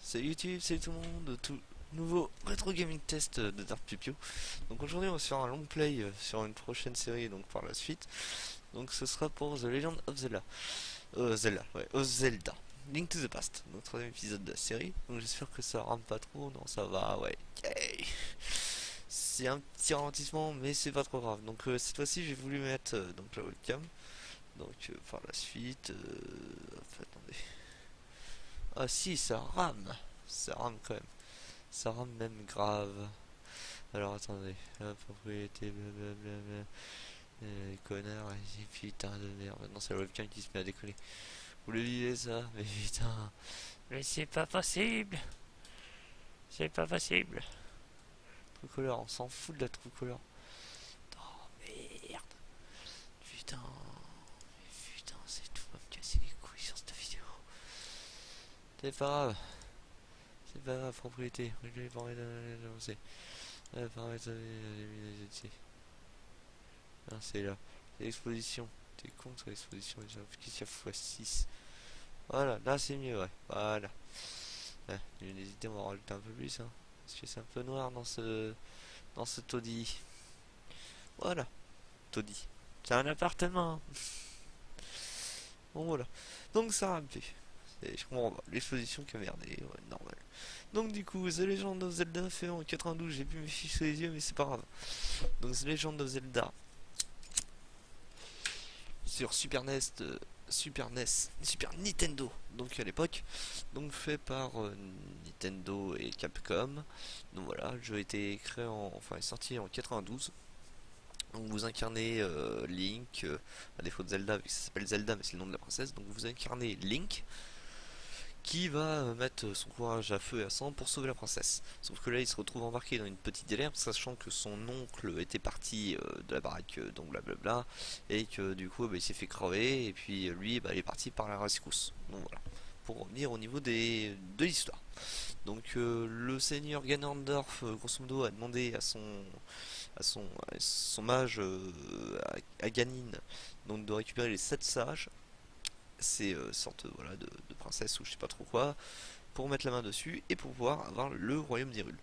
Salut YouTube, salut tout le monde, tout nouveau rétro gaming test de Dark Pupio. Donc aujourd'hui on va se faire un long play sur une prochaine série donc par la suite. Donc ce sera pour The Legend of Zelda. Zelda. Link to the Past, notre troisième épisode de la série. Donc j'espère que ça rame pas trop, non ça va, ouais. Yay. C'est un petit ralentissement mais c'est pas trop grave. Donc cette fois-ci j'ai voulu mettre donc la webcam. Donc par la suite, attendez. Ah si, ça rame quand même. Ça rend même grave. Alors attendez, la propriété, blablabla. Connard, putain de merde. Maintenant c'est le webcam qui se met à décoller. Vous le vivez ça? Mais putain. Mais c'est pas possible. C'est pas possible. True Color, on s'en fout de la True Color. Oh merde. Putain. Putain, c'est tout. Va me casser les couilles sur cette vidéo. C'est pas grave. C'est pas grave, propriété. Je vais parler d'avancer. Paramètres luminosité. Ah, c'est là. C'est l'exposition. T'es con sur l'exposition déjà. Qu'est-ce qu'il y a x6? Voilà, là c'est mieux, ouais. Voilà. Luminosité, on va rajouter un peu plus, hein. Parce que c'est un peu noir dans ce taudis. Voilà. Taudis. C'est un appartement. Bon, voilà. Donc ça a plus. Je comprends pas. L'exposition qui a merdé, ouais, normal. Donc du coup, The Legend of Zelda fait en 92, j'ai plus mes fiches sous les yeux, mais c'est pas grave. Donc The Legend of Zelda sur Super NES, Super Nintendo, donc à l'époque, donc fait par Nintendo et Capcom. Donc voilà, le jeu a été créé enfin est sorti en 92. Donc vous incarnez Link, à défaut de Zelda, vu que ça s'appelle Zelda, mais c'est le nom de la princesse. Donc vous incarnez Link, qui va mettre son courage à feu et à sang pour sauver la princesse. Sauf que là, il se retrouve embarqué dans une petite galère, sachant que son oncle était parti de la baraque, donc blablabla, et que du coup, il s'est fait crever, et puis lui, il est parti par la rescousse. Donc voilà, pour revenir au niveau de l'histoire. Donc le seigneur Ganondorf, grosso modo, a demandé à son mage, à Ganon, donc de récupérer les 7 sages. C'est sorte voilà, de princesse ou je sais pas trop quoi, pour mettre la main dessus et pour pouvoir avoir le royaume d'Hyrule.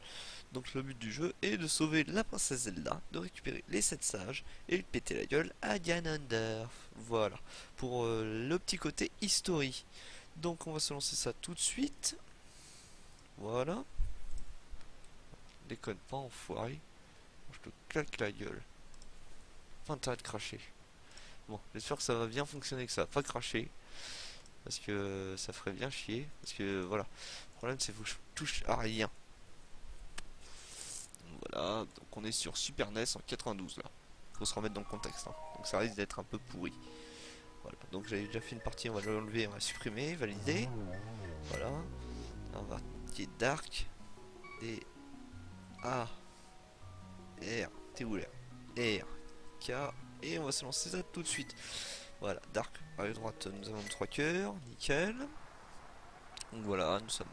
Donc le but du jeu est de sauver la princesse Zelda, de récupérer les 7 sages et de péter la gueule à Ganondorf. Voilà, pour le petit côté history. Donc on va se lancer ça tout de suite. Voilà. Déconne pas, enfoiré. Je te claque la gueule. Enfin, t'arrêtes de cracher. Bon, j'espère que ça va bien fonctionner, que ça va pas cracher. Parce que ça ferait bien chier. Parce que voilà. Le problème c'est que je touche à rien. Voilà. Donc on est sur Super NES en 92 là. Faut se remettre dans le contexte, hein. Donc ça risque d'être un peu pourri. Voilà. Donc j'avais déjà fait une partie, on va l'enlever, on va supprimer, valider. Voilà. On va qui Dark. D A R. T'es où là? R K. Et on va se lancer ça tout de suite. Voilà, Dark, à la droite, nous avons 3 cœurs, nickel. Donc voilà, nous sommes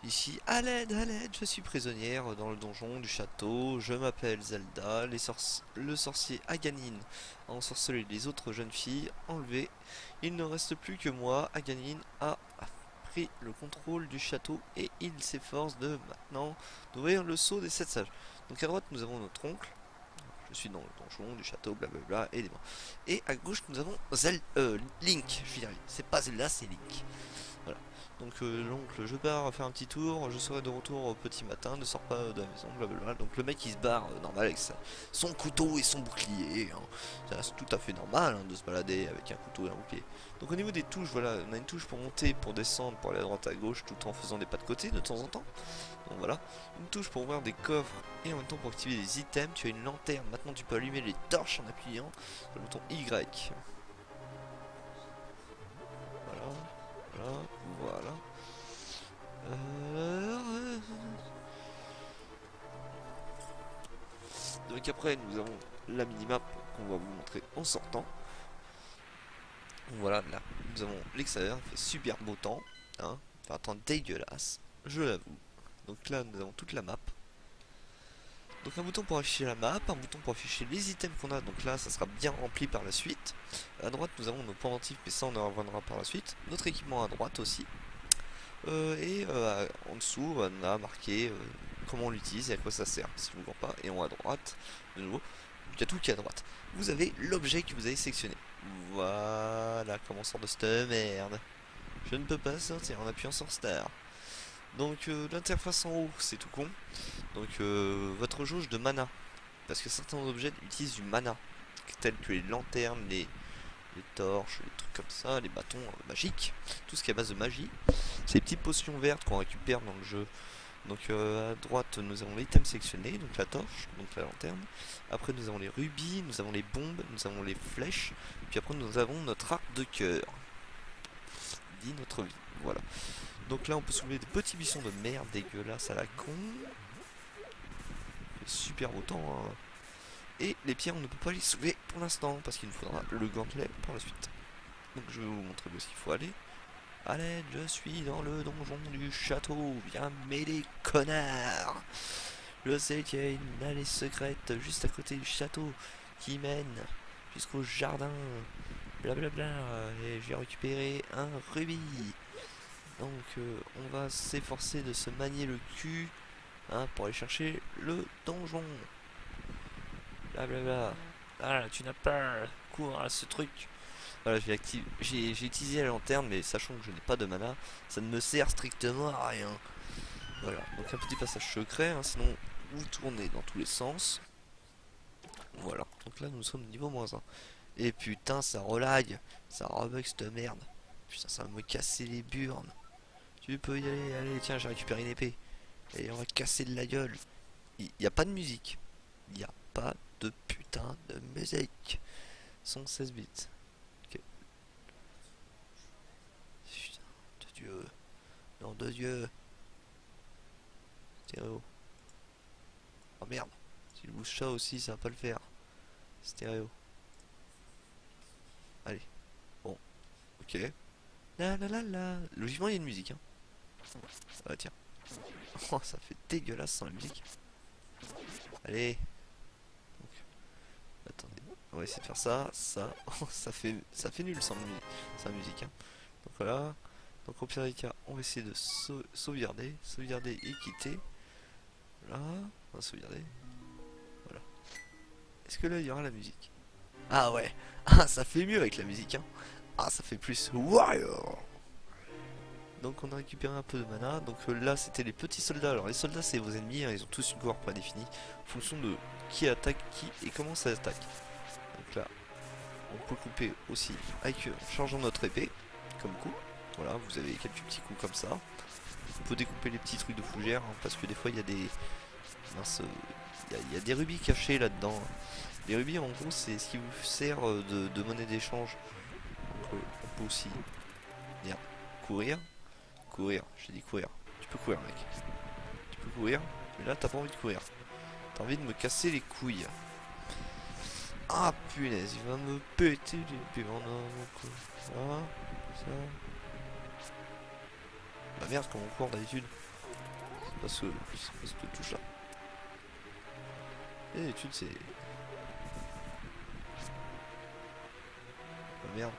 ici. À l'aide, je suis prisonnière dans le donjon du château. Je m'appelle Zelda. Le sorcier Aganin a ensorcelé les autres jeunes filles, enlevées. Il ne reste plus que moi. Aganin a pris le contrôle du château et il s'efforce de maintenant d'ouvrir le sceau des 7 sages. Donc à droite, nous avons notre oncle. Je suis dans le donjon du château, blablabla, aidez-moi. Et à gauche, nous avons Link. Je vais y arriver. C'est pas Zelda, c'est Link. Voilà. Donc, l'oncle, je pars faire un petit tour. Je serai de retour au petit matin. Ne sors pas de la maison, blablabla. Donc, le mec, il se barre normal avec son couteau et son bouclier, hein. C'est tout à fait normal, hein, de se balader avec un couteau et un bouclier. Donc, au niveau des touches, voilà, on a une touche pour monter, pour descendre, pour aller à droite, à gauche, tout en faisant des pas de côté de temps en temps. Donc voilà, une touche pour ouvrir des coffres et en même temps pour activer des items. Tu as une lanterne, maintenant tu peux allumer les torches en appuyant sur le bouton Y. Voilà, voilà, voilà. Donc après nous avons la minimap qu'on va vous montrer en sortant. Donc voilà, là nous avons l'extérieur, il fait super beau temps, hein, enfin un temps dégueulasse, je l'avoue. Donc là nous avons toute la map. Donc un bouton pour afficher la map, un bouton pour afficher les items qu'on a, donc là ça sera bien rempli par la suite. À droite nous avons nos pendentifs, mais ça on en reviendra par la suite. Notre équipement à droite aussi. En dessous, on a marqué comment on l'utilise et à quoi ça sert, si vous ne voulez pas. Et en haut à droite, de nouveau, il y a tout qui est à droite. Vous avez l'objet que vous avez sélectionné. Voilà comment on sort de cette merde. Je ne peux pas sortir en appuyant sur Star. Donc l'interface en haut, c'est tout con. Donc votre jauge de mana. Parce que certains objets utilisent du mana. Tels que les lanternes, les torches, les trucs comme ça, les bâtons magiques. Tout ce qui est à base de magie. Ces petites potions vertes qu'on récupère dans le jeu. Donc à droite nous avons l'item sélectionné, donc la torche, donc la lanterne. Après nous avons les rubis, nous avons les bombes, nous avons les flèches. Puis après nous avons notre arc de cœur. Dit notre vie. Voilà. Donc là on peut soulever des petits buissons de merde dégueulasses à la con. Super beau temps hein. Et les pierres on ne peut pas les soulever pour l'instant parce qu'il nous faudra le gantelet par la suite. Donc je vais vous montrer où est-ce qu'il faut aller. Allez, je suis dans le donjon du château, viens m'aider connard. Je sais qu'il y a une allée secrète juste à côté du château qui mène jusqu'au jardin. Blablabla, et j'ai récupéré un rubis. Donc on va s'efforcer de se manier le cul hein, pour aller chercher le donjon. Blablabla. Ah, tu n'as pas cours à ce truc. Voilà, j'ai utilisé la lanterne, mais sachant que je n'ai pas de mana, ça ne me sert strictement à rien. Voilà, donc un petit passage secret, hein, sinon vous tournez dans tous les sens. Voilà, donc là nous sommes niveau -1. Et putain, ça relag, ça rebug cette merde. Putain, ça va me casser les burnes. Tu peux y aller, allez, tiens, j'ai récupéré une épée. Et on va casser de la gueule. Il n'y a pas de musique. Il n'y a pas de putain de musique. Son 16 bits. Ok. Putain, de Dieu. Non, de Dieu. Stéréo. Oh merde. Si je bouge ça aussi, ça va pas le faire. Stéréo. Allez. Bon. Ok. La la la la. Logiquement, il y a une musique. Hein. Ah tiens. Oh, ça fait dégueulasse sans la musique. Allez. Donc, attendez. On va essayer de faire ça. Ça. Oh, ça fait nul sans la musique. Hein. Donc voilà. Donc au pire des cas, on va essayer de sauvegarder. Sauvegarder et quitter. Voilà. On va sauvegarder. Voilà. Est-ce que là, il y aura la musique? Ah ouais. Ah, ça fait mieux avec la musique. Hein. Ah, ça fait plus Warrior. Donc on a récupéré un peu de mana. Donc là c'était les petits soldats. Alors les soldats c'est vos ennemis, hein, ils ont tous une couleur prédéfinie en fonction de qui attaque qui et comment ça attaque. Donc là on peut couper aussi avec en chargeant notre épée comme coup. Voilà, vous avez quelques petits coups comme ça. On peut découper les petits trucs de fougère hein, parce que des fois il y a des mince, il y a des rubis cachés là-dedans. Hein. Les rubis en gros c'est ce qui vous sert de monnaie d'échange. Donc on peut aussi venir courir. Courir, j'ai dit courir. Tu peux courir, mec. Tu peux courir, mais là, t'as pas envie de courir. T'as envie de me casser les couilles. Ah, punaise, il va me péter les pieds en or. Ça, ça. Bah merde, comment on court d'habitude. C'est pas cette touche là. Et d'habitude, c'est. Bah merde.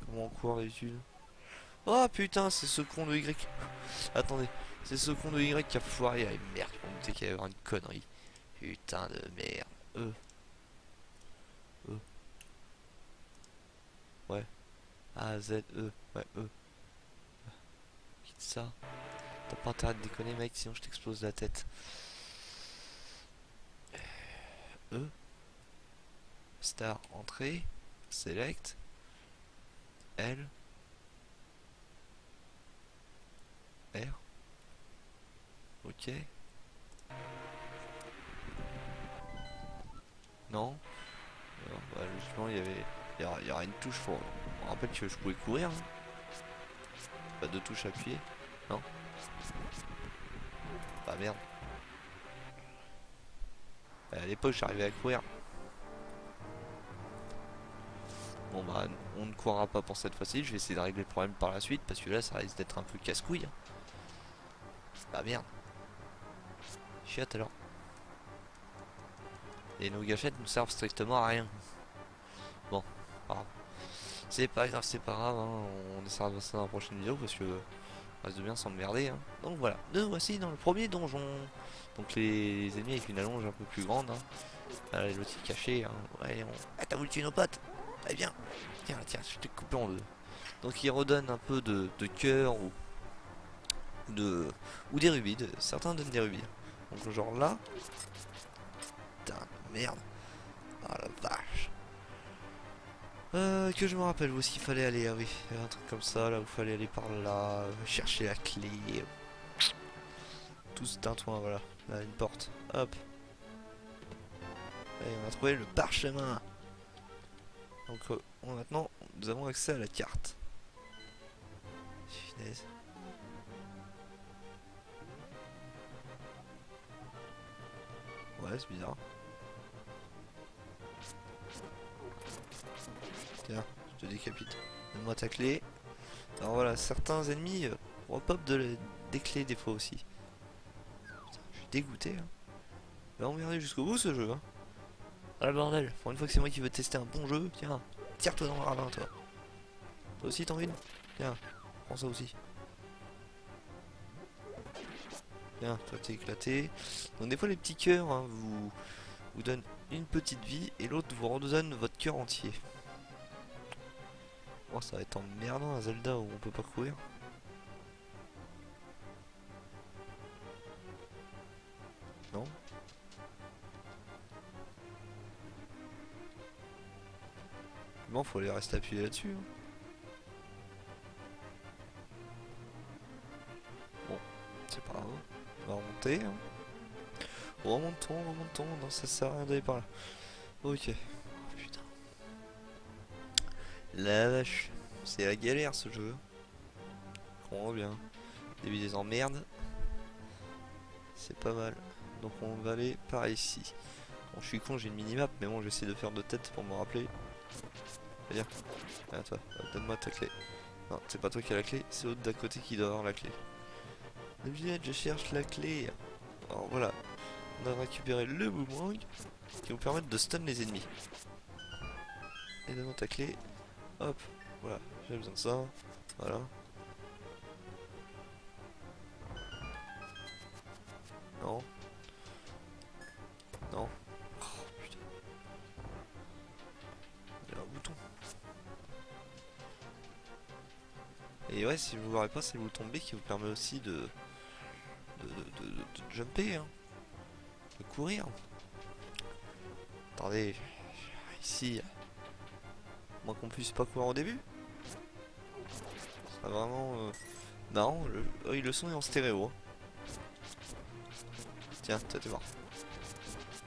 Comment on court d'habitude. Oh putain, c'est ce con de Y. Attendez, c'est ce con de Y qui a foiré. Ah merde, on me dit qu'il y avait une connerie. Putain de merde. E. Ouais. A, Z, E. Ouais, E. Quitte ça. T'as pas intérêt de déconner, mec, sinon je t'explose la tête. E. Star, entrée. Select. L. R. Ok. Non. Alors, bah, logiquement, il y aura une touche pour. On rappelle que je pouvais courir. Hein. Pas de touche à appuyer. Non. Bah merde. Bah, à l'époque, j'arrivais à courir. Bon bah, on ne courra pas pour cette fois-ci. Je vais essayer de régler le problème par la suite parce que là, ça risque d'être un peu casse-couille. Hein. Bah merde. Chiat alors. Et nos gâchettes nous servent strictement à rien. Bon, pas grave. c'est pas grave, hein. On essaiera de voir ça dans la prochaine vidéo parce que on reste de bien s'emmerder, hein. Donc voilà, nous voici dans le premier donjon. Donc les ennemis avec une allonge un peu plus grande, hein. Ah, l'autre il est caché, hein. Ouais, ah, t'as voulu tuer nos potes. Eh bien, tiens, tiens, je t'ai coupé en deux. Donc il redonne un peu de cœur ou de ou des rubis. Certains donnent des rubis. Donc genre là, putain, merde. Ah la vache. Que je me rappelle où est-ce qu'il fallait aller. Ah oui, il y a un truc comme ça, là où il fallait aller par là, chercher la clé. Tout ce tintouin, voilà. Là, une porte. Hop. Allez, on a trouvé le parchemin. Donc maintenant, nous avons accès à la carte. Finesse. Ouais, c'est bizarre. Tiens, je te décapite. Donne-moi ta clé. Alors voilà, certains ennemis repop des clés des fois aussi. Putain, je suis dégoûté. Hein. Il va emmerder jusqu'au bout ce jeu. Hein. Ah le bordel, pour une fois que c'est moi qui veux tester un bon jeu, tiens, tire-toi dans le ravin toi. Toi aussi t'en veux une? Tiens, prends ça aussi. Tiens, toi t'es éclaté. Donc des fois les petits cœurs hein, vous donnent une petite vie et l'autre vous redonne votre cœur entier. Oh ça va être emmerdant un Zelda où on peut pas courir. Non? Bon faut aller rester appuyé là-dessus. Hein. Bon, c'est pas grave. On va remonter. Hein. Remontons, remontons. Non ça sert à rien d'aller par là. Ok. Oh, putain. La vache. C'est la galère ce jeu. Comprends bien. Début des emmerdes. C'est pas mal. Donc on va aller par ici. Bon, je suis con, j'ai une minimap, mais bon, j'essaie de faire de tête pour me rappeler. Viens, viens toi, donne-moi ta clé. Non, c'est pas toi qui as la clé, c'est l'autre d'à côté qui doit avoir la clé. Viens, je cherche la clé. Alors voilà, on a récupéré le boomerang qui vous permet de stun les ennemis. Et donne-moi ta clé. Hop, voilà, j'ai besoin de ça. Voilà. Non. Non. Oh putain. Il y a un bouton. Et ouais, si vous ne verrez pas, c'est le bouton B qui vous permet aussi de jumper, hein, de courir. Attendez, ici, moins qu'on puisse pas courir au début. C'est vraiment marrant. Oui, le son est en stéréo. Hein. Tiens, toi t'es mort.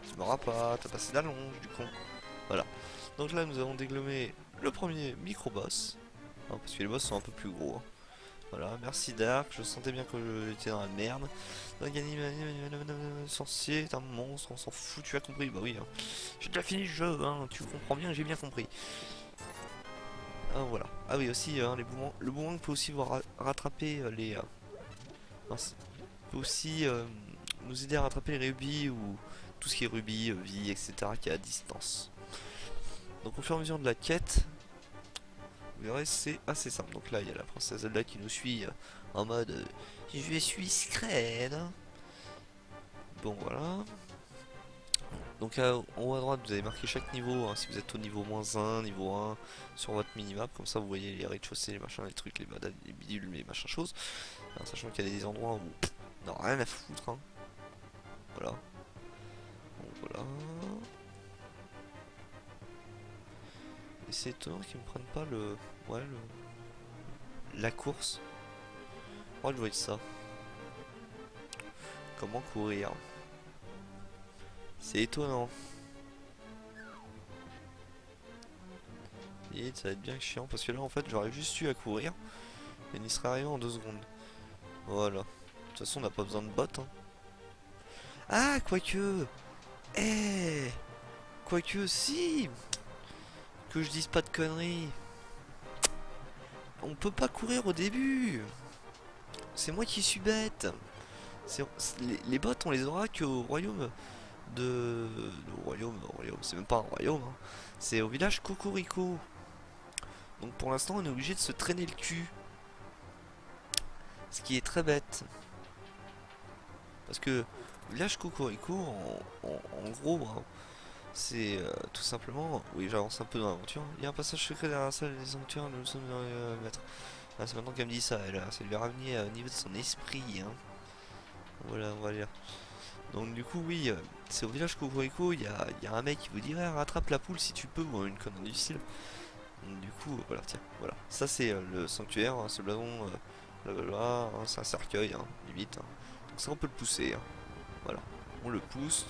Tu m'auras pas, t'as passé d'allonge du con. Voilà. Donc là, nous avons déglomé le premier micro-boss. Hein, parce que les boss sont un peu plus gros. Hein. Voilà, merci Dark, je sentais bien que j'étais dans la merde. Sorcier est un monstre, on s'en fout, tu as compris. Bah oui, hein. J'ai déjà fini le jeu, hein. Tu comprends bien, j'ai bien compris. Ah voilà. Ah oui aussi, hein, le boomerang peut aussi vous rattraper les... peut aussi nous aider à rattraper les rubis ou tout ce qui est rubis, vie, etc. qui est à distance. Donc au fur et à mesure de la quête, vous verrez c'est assez simple. Donc là il y a la princesse Zelda qui nous suit en mode je suis scred. Bon voilà. Donc en haut à droite vous avez marqué chaque niveau hein, si vous êtes au niveau -1, niveau 1 sur votre minimap, comme ça vous voyez les rez-de-chaussée, les machins, les trucs, les badads, les bidules, les machins choses. Alors, sachant qu'il y a des endroits où on n'a rien à foutre hein. Voilà. Bon voilà. Et c'est étonnant qu'ils me prennent pas le. Ouais la course. Oh je vois ça. Comment courir? C'est étonnant. Et ça va être bien chiant parce que là en fait j'aurais juste eu à courir et il serait arrivé en 2 secondes. Voilà. De toute façon on n'a pas besoin de bottes. Hein. Ah quoique. Eh quoique si. Que je dise pas de conneries. On peut pas courir au début. C'est moi qui suis bête. Les bottes on les aura qu'au royaume de... Le royaume, c'est même pas un royaume. Hein. C'est au village Cocorico. Donc pour l'instant on est obligé de se traîner le cul. Ce qui est très bête. Parce que village Cocorico en gros hein, c'est tout simplement... Oui j'avance un peu dans l'aventure. Il y a un passage secret derrière la salle des sanctuaires, nous sommes maîtres. Ah, c'est maintenant qu'elle me dit ça, ça lui a ramené au niveau de son esprit hein. Voilà on va lire. Donc du coup oui, c'est au village Cocorico, il y a un mec qui vous dit ouais, rattrape la poule si tu peux ou une connerie du style. Donc, du coup voilà tiens, voilà. Ça c'est le sanctuaire, hein, ce blason, blablabla, hein, c'est un cercueil, hein, limite. Hein. Donc ça on peut le pousser, hein. Voilà. On le pousse,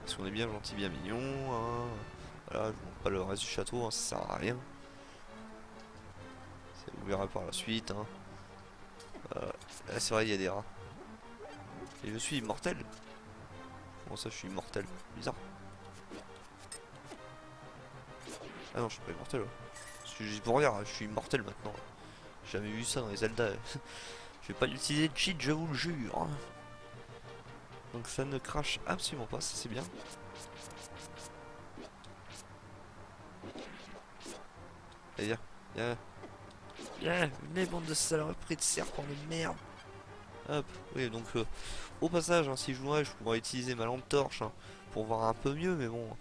parce qu'on est bien gentil, bien mignon, hein. Voilà, je vous montre pas le reste du château, hein, ça sert à rien. Vous verrez par la suite, hein. Là c'est vrai il y a des rats. Et je suis immortel. Comment ça je suis immortel? Bizarre. Ah non je suis pas immortel ouais. Je suis pour rien, je suis immortel maintenant. J'ai jamais vu ça dans les Zelda. Je vais pas l'utiliser de cheat, je vous le jure. Donc ça ne crache absolument pas, ça c'est bien. Allez viens, viens. Viens, venez bande de saloperies de serpents de merde. Hop, oui donc au passage, hein, si je jouerais, je pourrais utiliser ma lampe torche hein, pour voir un peu mieux, mais bon,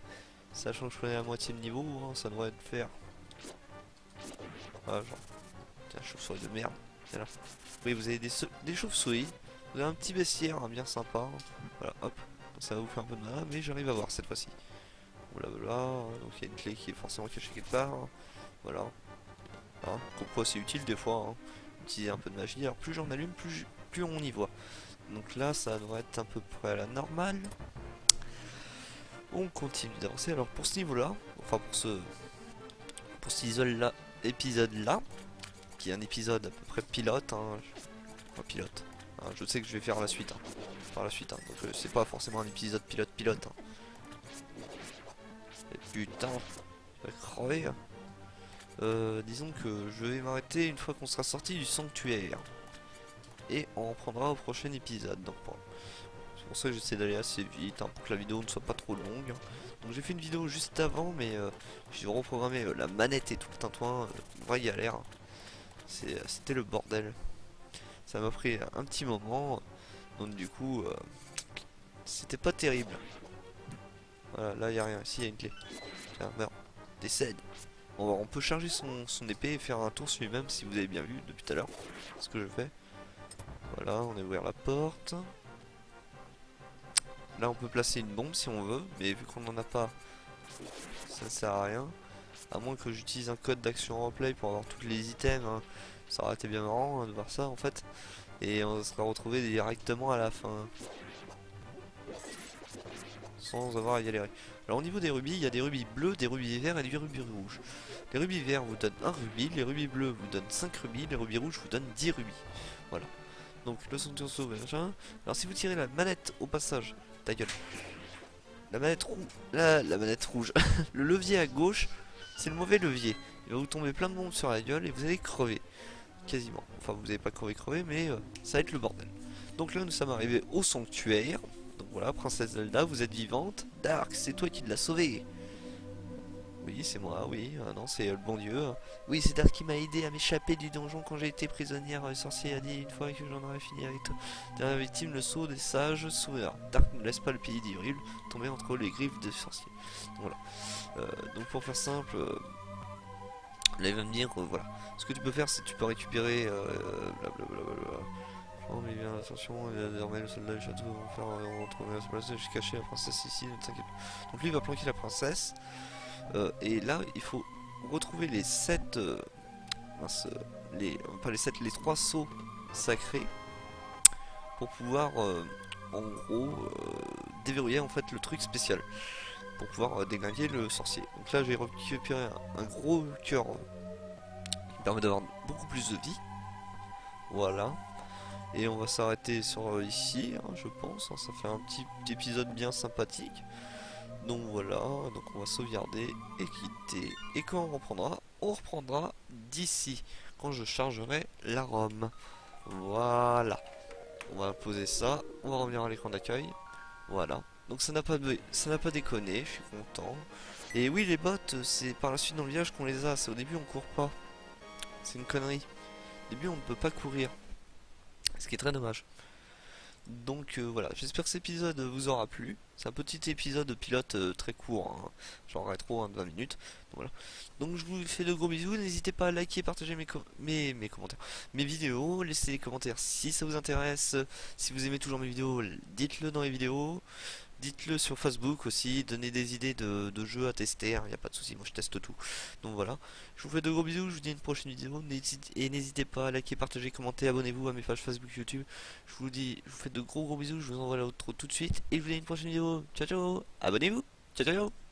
sachant que je connais la moitié de niveau, hein, ça devrait le faire. Voilà, genre, tiens, chauve-souris de merde. Là. Oui, vous avez des chauves-souris, vous avez un petit bestiaire hein, bien sympa. Hein. Voilà, hop, ça va vous faire un peu de mal, mais j'arrive à voir cette fois-ci. Blablabla, donc il y a une clé qui est forcément cachée quelque part. Hein. Voilà. Hein, pourquoi c'est utile des fois, hein, utiliser un peu de magie. Alors plus j'en allume, plus on y voit. Donc là, ça devrait être à peu près à la normale. On continue d'avancer. Alors pour ce niveau-là, enfin pour cet épisode-là, qui est un épisode à peu près pilote, hein, enfin pilote. Hein, je sais que je vais faire la suite, hein, par la suite. Hein, donc c'est pas forcément un épisode pilote. Hein. Et putain, je vais crever. Hein. Disons que je vais m'arrêter une fois qu'on sera sorti du sanctuaire. Et on reprendra au prochain épisode. Donc bon, c'est pour ça que j'essaie d'aller assez vite hein, pour que la vidéo ne soit pas trop longue. Donc j'ai fait une vidéo juste avant, mais j'ai reprogrammé la manette et tout le tintouin. Vraie galère. C'était le bordel. Ça m'a pris un petit moment. Donc du coup, c'était pas terrible. Voilà, là il y a rien. Ici il y a une clé. Tiens, meurs. Décède. On peut charger son épée et faire un tour sur lui-même si vous avez bien vu depuis tout à l'heure. C'est ce que je fais. Voilà, on a ouvert la porte. Là on peut placer une bombe si on veut, mais vu qu'on n'en a pas, ça ne sert à rien. À moins que j'utilise un code d'action replay pour avoir tous les items. Hein. Ça aurait été bien marrant hein, de voir ça en fait. Et on se sera retrouvé directement à la fin. Sans avoir à y galérer. Alors au niveau des rubis, il y a des rubis bleus, des rubis verts et des rubis rouges. Les rubis verts vous donnent 1 rubis, les rubis bleus vous donnent 5 rubis, les rubis rouges vous donnent 10 rubis. Voilà. Donc le sanctuaire sauve machin. Alors si vous tirez la manette au passage, ta gueule. La manette rouge. La manette rouge. Le levier à gauche, c'est le mauvais levier. Il va vous tomber plein de bombes sur la gueule et vous allez crever. Quasiment. Enfin vous n'allez pas crever mais ça va être le bordel. Donc là nous sommes arrivés au sanctuaire. Donc voilà, princesse Zelda, vous êtes vivante. Dark, c'est toi qui l'as sauvée. Oui, c'est moi, oui. Non, c'est le bon Dieu. Oui, c'est Dark qui m'a aidé à m'échapper du donjon quand j'ai été prisonnière. Le sorcier a dit une fois que j'en aurais fini avec toi. Dernière victime, le sceau des sages sauveurs. Dark ne laisse pas le pays d'Hyrule tomber entre les griffes des sorciers. Voilà. Donc pour faire simple, là il va me dire, voilà. Ce que tu peux faire, c'est que tu peux récupérer... blablabla. Oh mais bien attention, désormais le soldat du château va faire retrouver la place, j'ai caché la princesse ici, ne t'inquiète pas. Donc lui il va planquer la princesse. Et là il faut retrouver les 7 mince, pas les 7, les 3 sceaux sacrés pour pouvoir en gros déverrouiller en fait le truc spécial pour pouvoir déglinguer le sorcier. Donc là j'ai récupéré un gros cœur qui permet d'avoir beaucoup plus de vie. Voilà. Et on va s'arrêter sur ici, hein, je pense. Ça fait un petit épisode bien sympathique. Donc voilà, donc on va sauvegarder et quitter. Et quand on reprendra d'ici, quand je chargerai la ROM. Voilà. On va poser ça, on va revenir à l'écran d'accueil. Voilà. Donc ça n'a pas déconné, je suis content. Et oui, les bots, c'est par la suite dans le village qu'on les a. C'est au début on court pas. C'est une connerie. Au début on ne peut pas courir. Ce qui est très dommage. Donc voilà, j'espère que cet épisode vous aura plu. C'est un petit épisode pilote très court, hein, genre rétro, hein, de 20 minutes. Donc, voilà. Donc je vous fais de gros bisous. N'hésitez pas à liker, partager mes commentaires, mes vidéos. Laissez des commentaires si ça vous intéresse. Si vous aimez toujours mes vidéos, dites-le dans les vidéos. Dites-le sur Facebook aussi, donnez des idées de jeux à tester, il n'y a pas de souci, moi je teste tout. Donc voilà, je vous fais de gros bisous, je vous dis à une prochaine vidéo, et n'hésitez pas à liker, partager, commenter, abonnez-vous à mes pages Facebook, YouTube. Je vous fais de gros bisous, je vous envoie l'outro tout de suite, et je vous dis à une prochaine vidéo. Ciao ciao, abonnez-vous, ciao ciao.